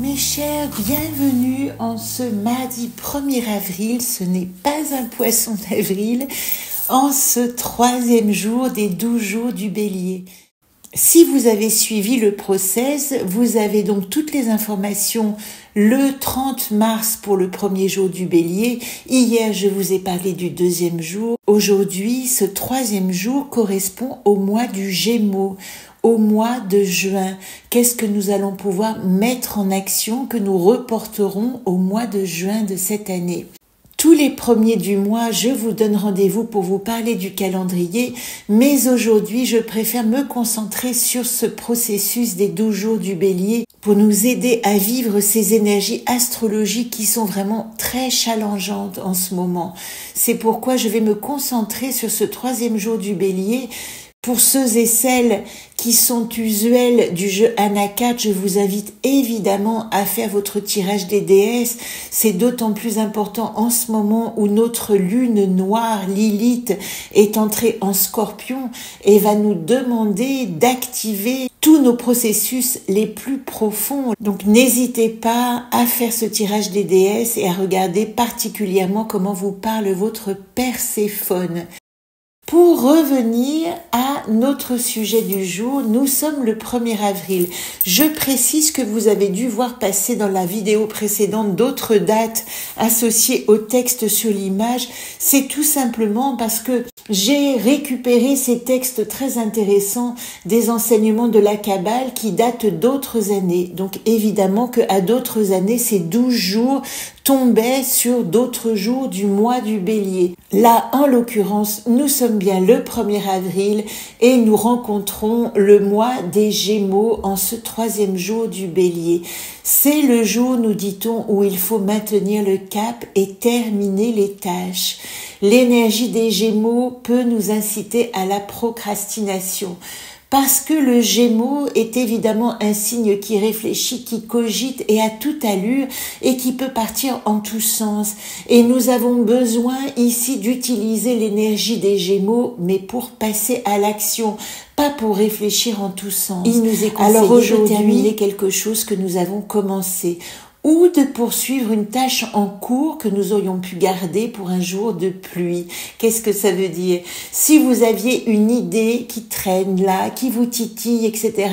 Mes chers, bienvenue en ce mardi 1er avril, ce n'est pas un poisson d'avril, en ce 3e jour des 12 jours du Bélier. Si vous avez suivi le process, vous avez donc toutes les informations le 30 mars pour le 1er jour du Bélier. Hier, je vous ai parlé du 2e jour. Aujourd'hui, ce 3e jour correspond au mois du Gémeaux, au mois de juin. Qu'est-ce que nous allons pouvoir mettre en action, que nous reporterons au mois de juin de cette année? Tous les premiers du mois, je vous donne rendez-vous pour vous parler du calendrier, mais aujourd'hui, je préfère me concentrer sur ce processus des 12 jours du Bélier pour nous aider à vivre ces énergies astrologiques qui sont vraiment très challengeantes en ce moment. C'est pourquoi je vais me concentrer sur ce 3e jour du Bélier. Pour ceux et celles qui sont usuels du jeu Anakat, je vous invite évidemment à faire votre tirage des déesses. C'est d'autant plus important en ce moment où notre lune noire, Lilith, est entrée en Scorpion et va nous demander d'activer tous nos processus les plus profonds. Donc n'hésitez pas à faire ce tirage des déesses et à regarder particulièrement comment vous parle votre Perséphone. Pour revenir à notre sujet du jour, nous sommes le 1er avril. Je précise que vous avez dû voir passer dans la vidéo précédente d'autres dates associées au texte sur l'image. C'est tout simplement parce que j'ai récupéré ces textes très intéressants des enseignements de la Kabbale qui datent d'autres années. Donc évidemment qu'à d'autres années, ces 12 jours tombaient sur d'autres jours du mois du Bélier. Là, en l'occurrence, nous sommes bien le 1er avril et nous rencontrons le mois des Gémeaux en ce 3e jour du Bélier. C'est le jour, nous dit-on, où il faut maintenir le cap et terminer les tâches. L'énergie des Gémeaux peut nous inciter à la procrastination. Parce que le Gémeaux est évidemment un signe qui réfléchit, qui cogite et à toute allure et qui peut partir en tous sens. Et nous avons besoin ici d'utiliser l'énergie des Gémeaux, mais pour passer à l'action, pas pour réfléchir en tous sens. Il nous est conseillé de terminer quelque chose que nous avons commencé, ou de poursuivre une tâche en cours que nous aurions pu garder pour un jour de pluie. Qu'est-ce que ça veut dire? Si vous aviez une idée qui traîne là, qui vous titille, etc.,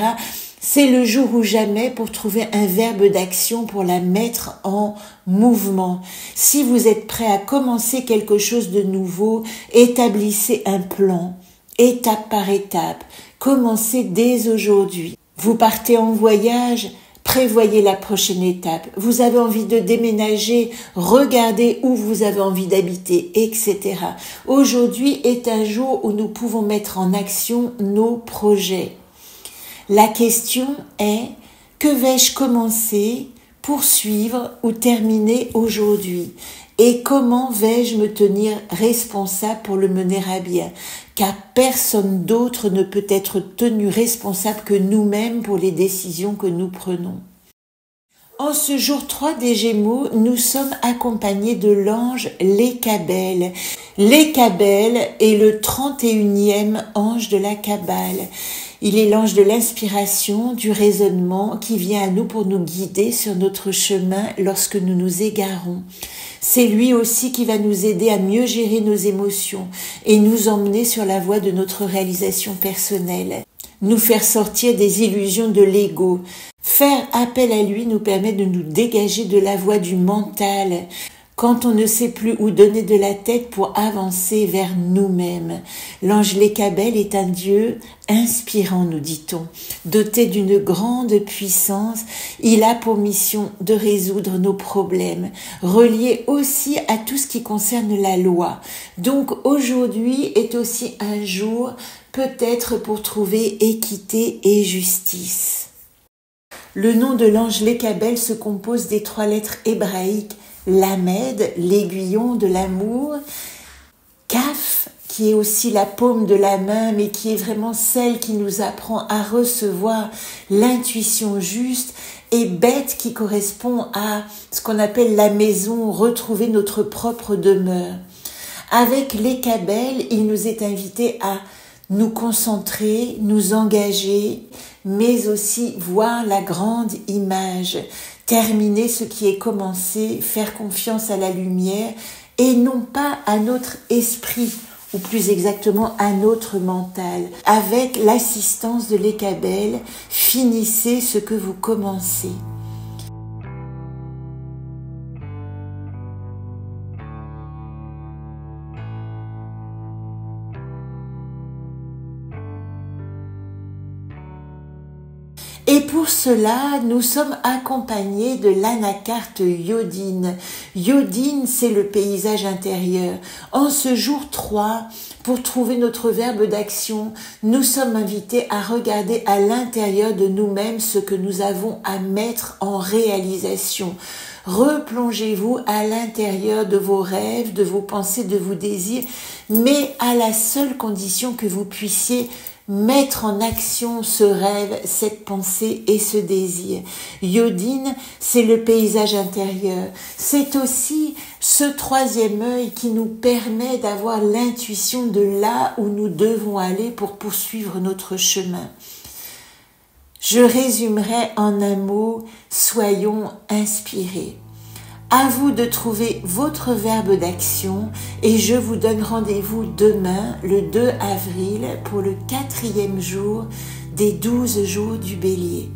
c'est le jour ou jamais pour trouver un verbe d'action pour la mettre en mouvement. Si vous êtes prêt à commencer quelque chose de nouveau, établissez un plan, étape par étape. Commencez dès aujourd'hui. Vous partez en voyage, prévoyez la prochaine étape. Vous avez envie de déménager, regardez où vous avez envie d'habiter, etc. Aujourd'hui est un jour où nous pouvons mettre en action nos projets. La question est, que vais-je commencer, poursuivre ou terminer aujourd'hui? Et comment vais-je me tenir responsable pour le mener à bien? Car personne d'autre ne peut être tenu responsable que nous-mêmes pour les décisions que nous prenons. En ce jour 3 des Gémeaux, nous sommes accompagnés de l'ange Lékabel. Lékabel est le 31e ange de la Kabbale. Il est l'ange de l'inspiration, du raisonnement qui vient à nous pour nous guider sur notre chemin lorsque nous nous égarons. C'est lui aussi qui va nous aider à mieux gérer nos émotions et nous emmener sur la voie de notre réalisation personnelle. Nous faire sortir des illusions de l'ego. Faire appel à lui nous permet de nous dégager de la voie du mental, quand on ne sait plus où donner de la tête pour avancer vers nous-mêmes. L'ange Lékabel est un dieu inspirant, nous dit-on. Doté d'une grande puissance, il a pour mission de résoudre nos problèmes, relié aussi à tout ce qui concerne la loi. Donc aujourd'hui est aussi un jour peut-être pour trouver équité et justice. Le nom de l'ange Lékabel se compose des 3 lettres hébraïques Lamed, l'aiguillon de l'amour, Kaf, qui est aussi la paume de la main, mais qui est vraiment celle qui nous apprend à recevoir l'intuition juste, et Bet, qui correspond à ce qu'on appelle la maison, retrouver notre propre demeure. Avec Lékabel, il nous est invité à nous concentrer, nous engager, mais aussi voir la grande image, terminer ce qui est commencé, faire confiance à la lumière et non pas à notre esprit, ou plus exactement à notre mental. Avec l'assistance de l'Ékabel, finissez ce que vous commencez. Et pour cela, nous sommes accompagnés de l'anacarte Yodine. Yodine, c'est le paysage intérieur. En ce jour 3, pour trouver notre verbe d'action, nous sommes invités à regarder à l'intérieur de nous-mêmes ce que nous avons à mettre en réalisation. Replongez-vous à l'intérieur de vos rêves, de vos pensées, de vos désirs, mais à la seule condition que vous puissiez mettre en action ce rêve, cette pensée et ce désir. Yodine, c'est le paysage intérieur. C'est aussi ce troisième œil qui nous permet d'avoir l'intuition de là où nous devons aller pour poursuivre notre chemin. Je résumerai en un mot, soyons inspirés. À vous de trouver votre verbe d'action et je vous donne rendez-vous demain, le 2 avril, pour le 4e jour des 12 jours du Bélier.